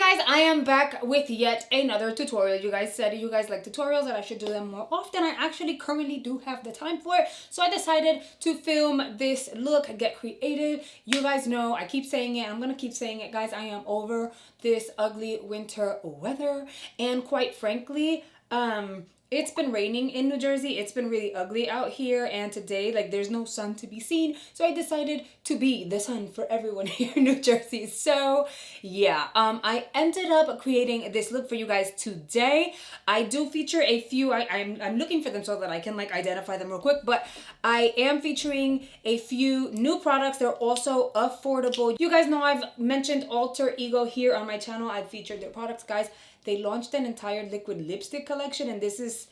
guys, I am back with yet another tutorial. You guys said you guys like tutorials, that I should do them more often. I actually currently do have the time for it, so I decided to film this look, get creative. You guys know I keep saying it, I'm gonna keep saying it, guys. I am over this ugly winter weather, and quite frankly, it's been raining in New Jersey. It's been really ugly out here, and today, like, there's no sun to be seen, so I decided to be the sun for everyone here in New Jersey. So yeah, I ended up creating this look for you guys today. I do feature a few, I'm looking for them so that I can like identify them real quick, but I am featuring a few new products. They're also affordable. You guys know I've mentioned Alter Ego here on my channel. I've featured their products, guys. They launched an entire liquid lipstick collection, and this is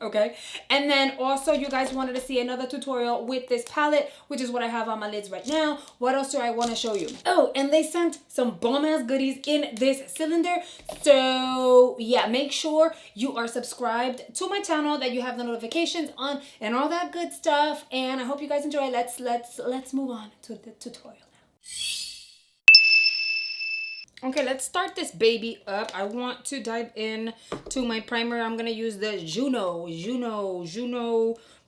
okay. And then also you guys wanted to see another tutorial with this palette, which is what I have on my lids right now. What else do I want to show you? Oh, and they sent some bomb ass goodies in this cylinder. So yeah, make sure you are subscribed to my channel, that you have the notifications on and all that good stuff. And I hope you guys enjoy. Let's move on to the tutorial now. Okay, let's start this baby up. I want to dive in to my primer. I'm going to use the Juno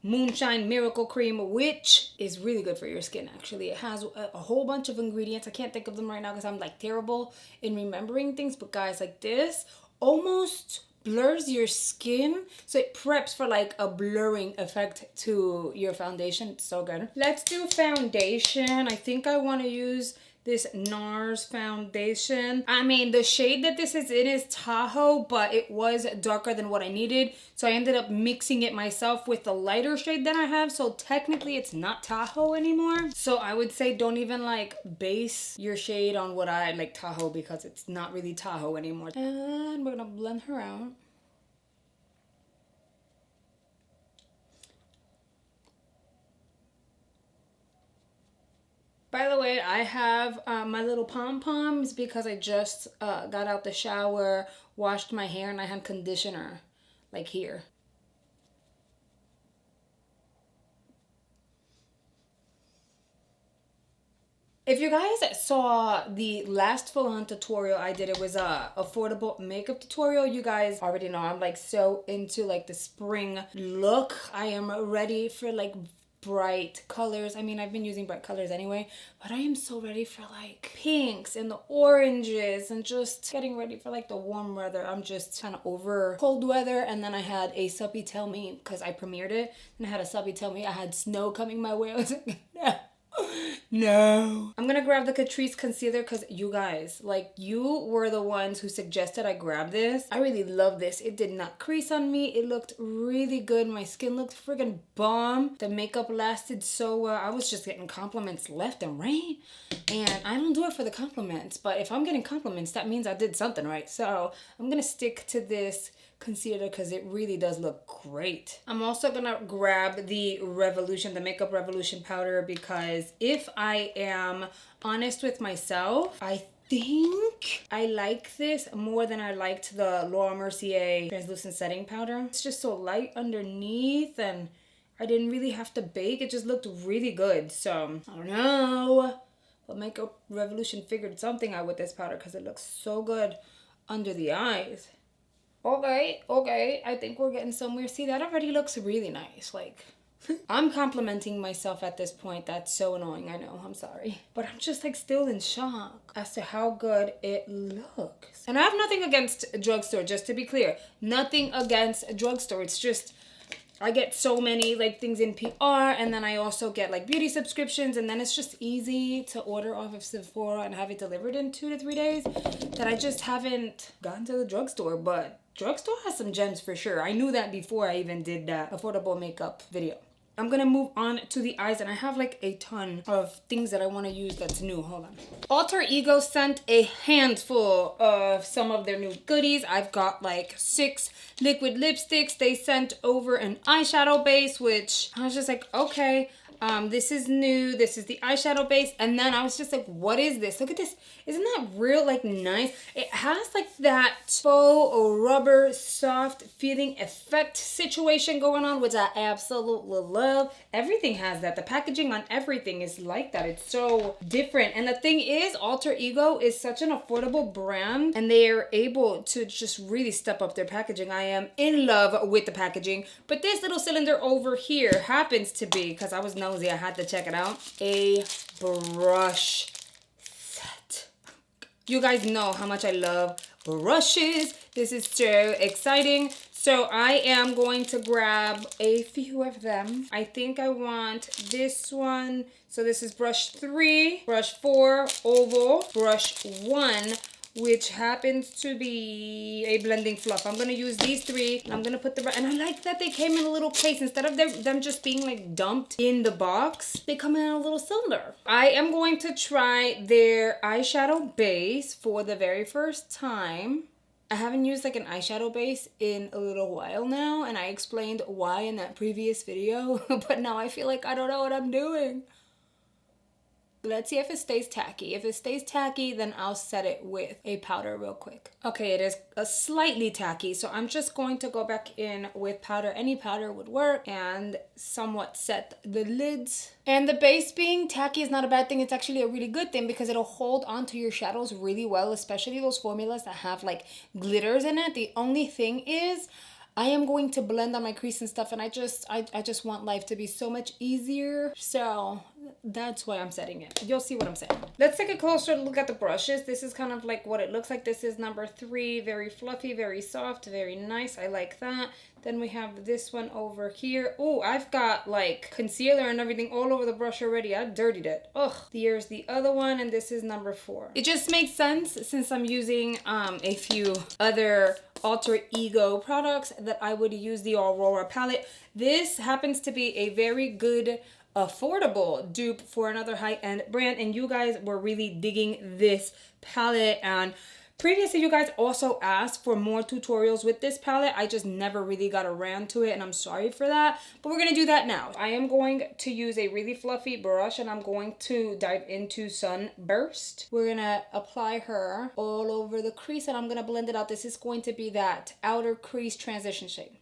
Moonshine Miracle Cream, which is really good for your skin, actually. It has a whole bunch of ingredients. I can't think of them right now because I'm like terrible in remembering things. But guys, like this almost blurs your skin. So it preps for like a blurring effect to your foundation. It's so good. Let's do foundation. I think I want to use this NARS foundation. I mean, the shade that this is in is Tahoe, but it was darker than what I needed. So I ended up mixing it myself with the lighter shade that I have. So technically it's not Tahoe anymore. So I would say don't even like base your shade on what I like Tahoe, because it's not really Tahoe anymore. And we're gonna blend her out. By the way, I have my little pom-poms because I just got out the shower, washed my hair, and I had conditioner like here. If you guys saw the last full-on tutorial I did, it was a affordable makeup tutorial. You guys already know I'm like so into like the spring look. I am ready for like bright colors. I mean, I've been using bright colors anyway, but I am so ready for like pinks and the oranges and just getting ready for like the warm weather. I'm just kind of over cold weather. And then I had a subby tell me, because I premiered it, and I had a subby tell me I had snow coming my way. I was like, no. No. I'm gonna grab the Catrice concealer because you guys, like, you were the ones who suggested I grab this. I really love this. It did not crease on me. It looked really good. My skin looked friggin' bomb. The makeup lasted so well. I was just getting compliments left and right. And I don't do it for the compliments, but if I'm getting compliments, that means I did something right. So I'm gonna stick to this concealer because it really does look great. I'm also gonna grab the Revolution, the Makeup Revolution powder, because if I am honest with myself, I think I like this more than I liked the Laura Mercier translucent setting powder. It's just so light underneath, and I didn't really have to bake. It just looked really good. So I don't know, but Makeup Revolution figured something out with this powder because it looks so good under the eyes. Okay, I think we're getting somewhere. See, that already looks really nice. Like, I'm complimenting myself at this point. That's so annoying, I know, I'm sorry. But I'm just like still in shock as to how good it looks. And I have nothing against a drugstore, just to be clear. Nothing against a drugstore. It's just, I get so many like things in PR, and then I also get like beauty subscriptions, and then it's just easy to order off of Sephora and have it delivered in 2 to 3 days, that I just haven't gotten to the drugstore. But drugstore has some gems for sure. I knew that before I even did that affordable makeup video. I'm gonna move on to the eyes, and I have like a ton of things that I want to use that's new. Hold on. Alter Ego sent a handful of some of their new goodies. I've got like 6 liquid lipsticks. They sent over an eyeshadow base, which I was just like, okay. This is new. This is the eyeshadow base. And then I was just like, what is this? Look at this. Isn't that real, like, nice? It has like that faux or rubber soft feeling effect situation going on, which I absolutely love. Everything has that. The packaging on everything is like that. It's so different. And the thing is, Alter Ego is such an affordable brand, and they're able to just really step up their packaging. I am in love with the packaging. But this little cylinder over here happens to be, because I was nosy, I had to check it out, a brush set. You guys know how much I love brushes. This is so exciting. So I am going to grab a few of them. I think I want this one. So this is brush 3, brush 4, oval, brush 1, which happens to be a blending fluff. I'm gonna use these 3. I'm gonna put the, and I like that they came in a little case. Instead of them just being like dumped in the box, they come in a little cylinder. I am going to try their eyeshadow base for the very first time. I haven't used like an eyeshadow base in a little while now, and I explained why in that previous video, but now I feel like I don't know what I'm doing. Let's see if it stays tacky. If it stays tacky, then I'll set it with a powder real quick. Okay, it is a slightly tacky, so I'm just going to go back in with powder. Any powder would work, and somewhat set the lids. And the base being tacky is not a bad thing. It's actually a really good thing because it'll hold onto your shadows really well, especially those formulas that have like glitters in it. The only thing is, I am going to blend on my crease and stuff, and I just want life to be so much easier. So that's why I'm setting it. You'll see what I'm saying. Let's take a closer look at the brushes. This is kind of like what it looks like. This is number 3, very fluffy, very soft, very nice. I like that. Then we have this one over here. Oh, I've got like concealer and everything all over the brush already. I dirtied it. Ugh. Here's the other one, and this is number 4. It just makes sense since I'm using a few other Alter Ego products that I would use the Aurora palette. This happens to be a very good affordable dupe for another high-end brand, and you guys were really digging this palette. And previously you guys also asked for more tutorials with this palette. I just never really got around to it, and I'm sorry for that, but we're gonna do that now. I am going to use a really fluffy brush, and I'm going to dive into Sunburst. We're gonna apply her all over the crease, and I'm gonna blend it out. This is going to be that outer crease transition shade.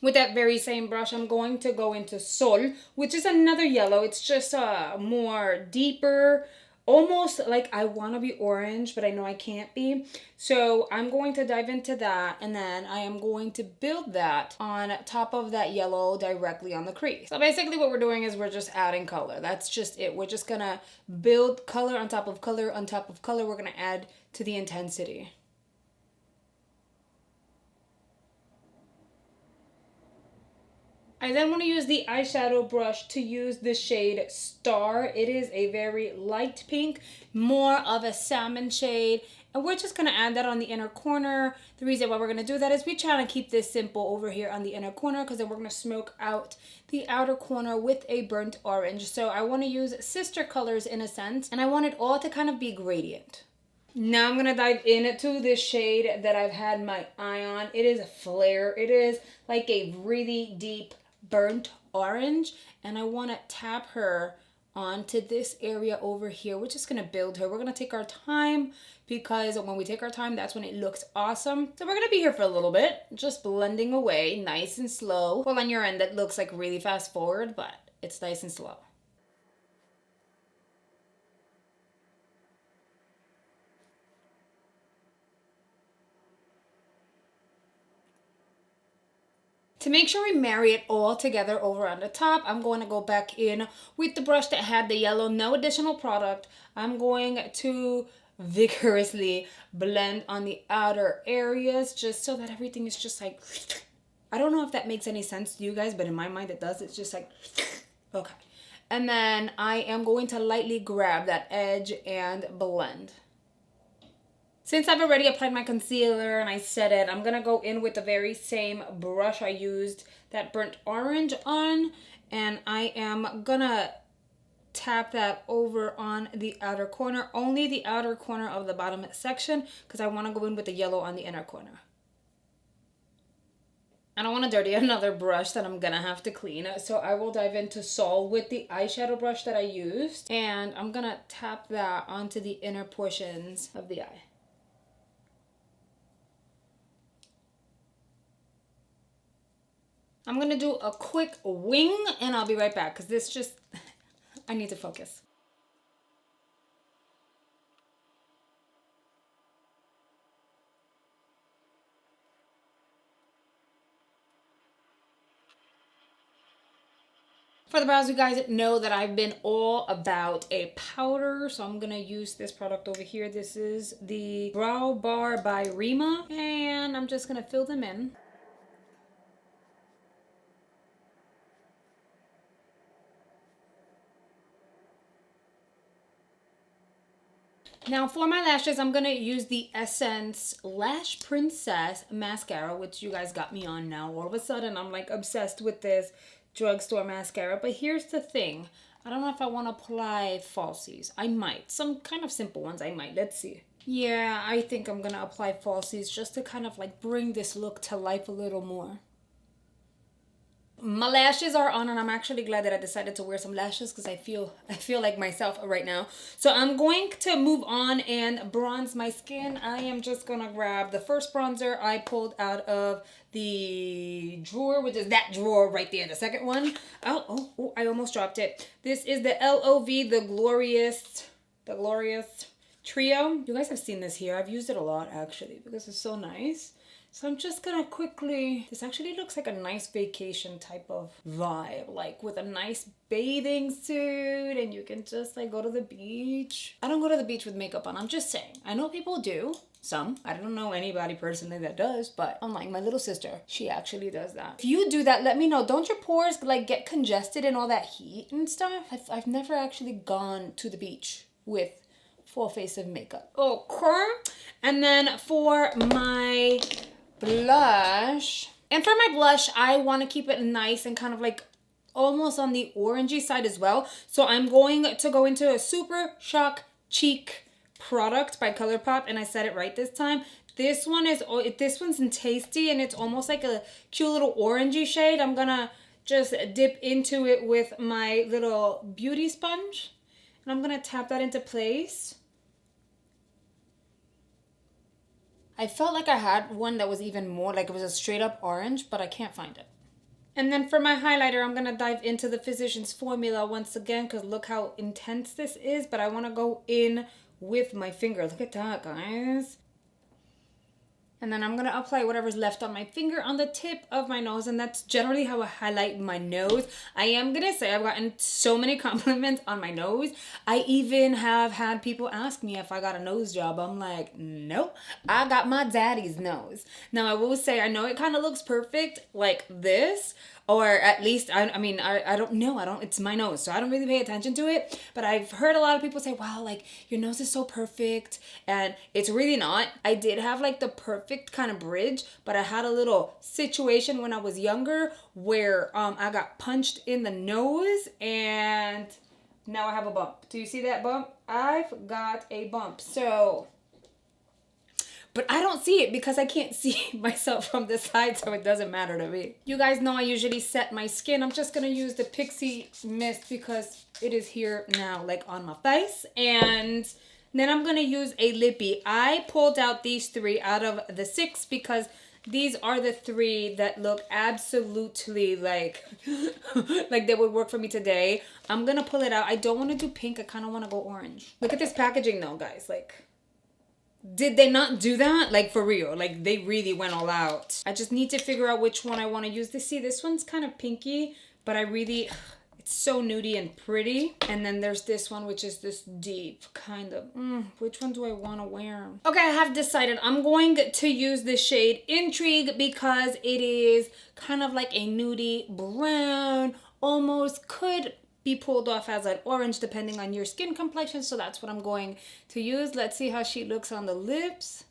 With that very same brush, I'm going to go into Sol, which is another yellow. It's just a more deeper, almost like I want to be orange, but I know I can't be. So I'm going to dive into that, and then I am going to build that on top of that yellow directly on the crease. So basically what we're doing is we're just adding color. That's just it. We're just going to build color on top of color on top of color. We're going to add to the intensity. I then want to use the eyeshadow brush to use the shade Star. It is a very light pink, more of a salmon shade. And we're just going to add that on the inner corner. The reason why we're going to do that is we're trying to keep this simple over here on the inner corner, because then we're going to smoke out the outer corner with a burnt orange. So I want to use sister colors in a sense, and I want it all to kind of be gradient. Now I'm going to dive into this shade that I've had my eye on. It is a flare. It is like a really deep burnt orange, and I want to tap her onto this area over here. We're just going to build her. We're going to take our time, because when we take our time, that's when it looks awesome. So we're going to be here for a little bit, just blending away nice and slow. Well, on your end, that looks like really fast forward, but it's nice and slow. To make sure we marry it all together over on the top, I'm going to go back in with the brush that had the yellow, no additional product. I'm going to vigorously blend on the outer areas just so that everything is just like, I don't know if that makes any sense to you guys, but in my mind it does. It's just like, okay. And then I am going to lightly grab that edge and blend. Since I've already applied my concealer and I set it, I'm going to go in with the very same brush I used that burnt orange on. And I am going to tap that over on the outer corner. Only the outer corner of the bottom section, because I want to go in with the yellow on the inner corner. I don't want to dirty another brush that I'm gonna have to clean. So I will dive into Sol with the eyeshadow brush that I used. And I'm gonna tap that onto the inner portions of the eye. I'm gonna do a quick wing and I'll be right back because this just, I need to focus. For the brows, you guys know that I've been all about a powder, so I'm gonna use this product over here. This is the Brow Bar by Reema, and I'm just gonna fill them in. Now for my lashes, I'm gonna use the Essence Lash Princess mascara, which you guys got me on now. All of a sudden, I'm like obsessed with this drugstore mascara. But here's the thing. I don't know if I want to apply falsies. I might. Some kind of simple ones I might. Let's see. Yeah, I think I'm going to apply falsies just to kind of like bring this look to life a little more. My lashes are on and I'm actually glad that I decided to wear some lashes because I feel like myself right now. So I'm going to move on and bronze my skin. I am just going to grab the first bronzer I pulled out of the drawer, which is that drawer right there, the second one. Oh, I almost dropped it. This is the L.O.V, the Glowrious Trio. You guys have seen this here. I've used it a lot actually because it's so nice. So I'm just gonna quickly, this actually looks like a nice vacation type of vibe, like with a nice bathing suit and you can just like go to the beach. I don't go to the beach with makeup on, I'm just saying. I know people do, some. I don't know anybody personally that does, but unlike my little sister, she actually does that. If you do that, let me know. Don't your pores like get congested and all that heat and stuff? I've never actually gone to the beach with full face of makeup. Okay, and then for my blush, I want to keep it nice and kind of like almost on the orangey side as well. So I'm going to go into a Super Shock Cheek product by Colourpop, and I said it right this time. This one's in Tasty and it's almost like a cute little orangey shade. I'm gonna just dip into it with my little beauty sponge and I'm gonna tap that into place. I felt like I had one that was even more, like it was a straight up orange, but I can't find it. And then for my highlighter, I'm going to dive into the Physicians Formula once again, because look how intense this is, but I want to go in with my finger. Look at that, guys. And then I'm going to apply whatever's left on my finger on the tip of my nose. And that's generally how I highlight my nose. I am going to say I've gotten so many compliments on my nose. I even have had people ask me if I got a nose job. I'm like, nope, I got my daddy's nose. Now I will say, I know it kind of looks perfect like this. Or at least, I don't know. It's my nose, so I don't really pay attention to it. But I've heard a lot of people say, wow, like your nose is so perfect. And it's really not. I did have like the perfect kind of bridge, but I had a little situation when I was younger where I got punched in the nose and now I have a bump. Do you see that bump? I've got a bump. So... but I don't see it because I can't see myself from the side, so it doesn't matter to me. You guys know I usually set my skin. I'm just going to use the Pixie Mist because it is here now, like on my face. And then I'm going to use a lippy. I pulled out these 3 out of the 6 because these are the 3 that look absolutely like, like they would work for me today. I'm going to pull it out. I don't want to do pink. I kind of want to go orange. Look at this packaging though, guys. Like... did they not do that? Like for real, like they really went all out. I just need to figure out which one I want to use. See, this one's kind of pinky, but it's so nudie and pretty. And then there's this one, which is this deep kind of, which one do I want to wear? Okay, I have decided I'm going to use the shade Intrigue because it is kind of like a nudie brown, almost could be pulled off as an orange depending on your skin complexion. So that's what I'm going to use. Let's see how she looks on the lips.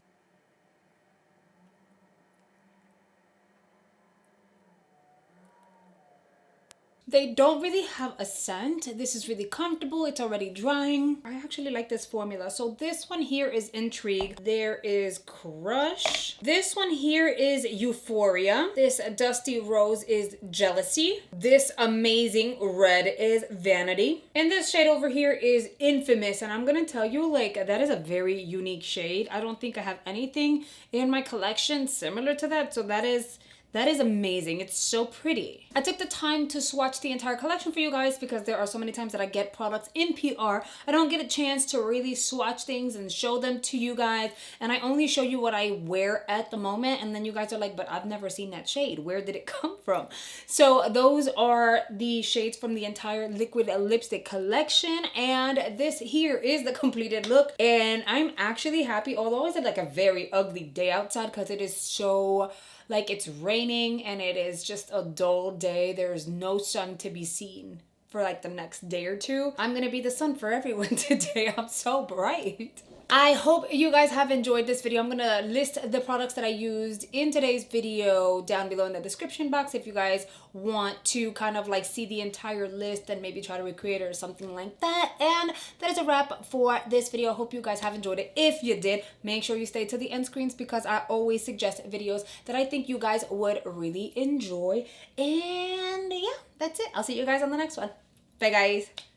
They don't really have a scent. This is really comfortable. It's already drying. I actually like this formula. So this one here is Intrigue. There is Crush. This one here is Euphoria. This Dusty Rose is Jealousy. This amazing red is Vanity. And this shade over here is Infamous. And I'm gonna tell you, like, that is a very unique shade. I don't think I have anything in my collection similar to that. So that is amazing. It's so pretty. I took the time to swatch the entire collection for you guys because there are so many times that I get products in PR. I don't get a chance to really swatch things and show them to you guys. And I only show you what I wear at the moment. And then you guys are like, but I've never seen that shade. Where did it come from? So those are the shades from the entire liquid lipstick collection. And this here is the completed look. And I'm actually happy, although it's like a very ugly day outside because it is so... like it's raining and it is just a dull day. There's no sun to be seen for like the next day or two. I'm gonna be the sun for everyone today. I'm so bright. I hope you guys have enjoyed this video. I'm gonna list the products that I used in today's video down below in the description box if you guys want to kind of like see the entire list and maybe try to recreate it or something like that. And that is a wrap for this video. I hope you guys have enjoyed it. If you did, make sure you stay to the end screens because I always suggest videos that I think you guys would really enjoy. And yeah, that's it. I'll see you guys on the next one. Bye guys.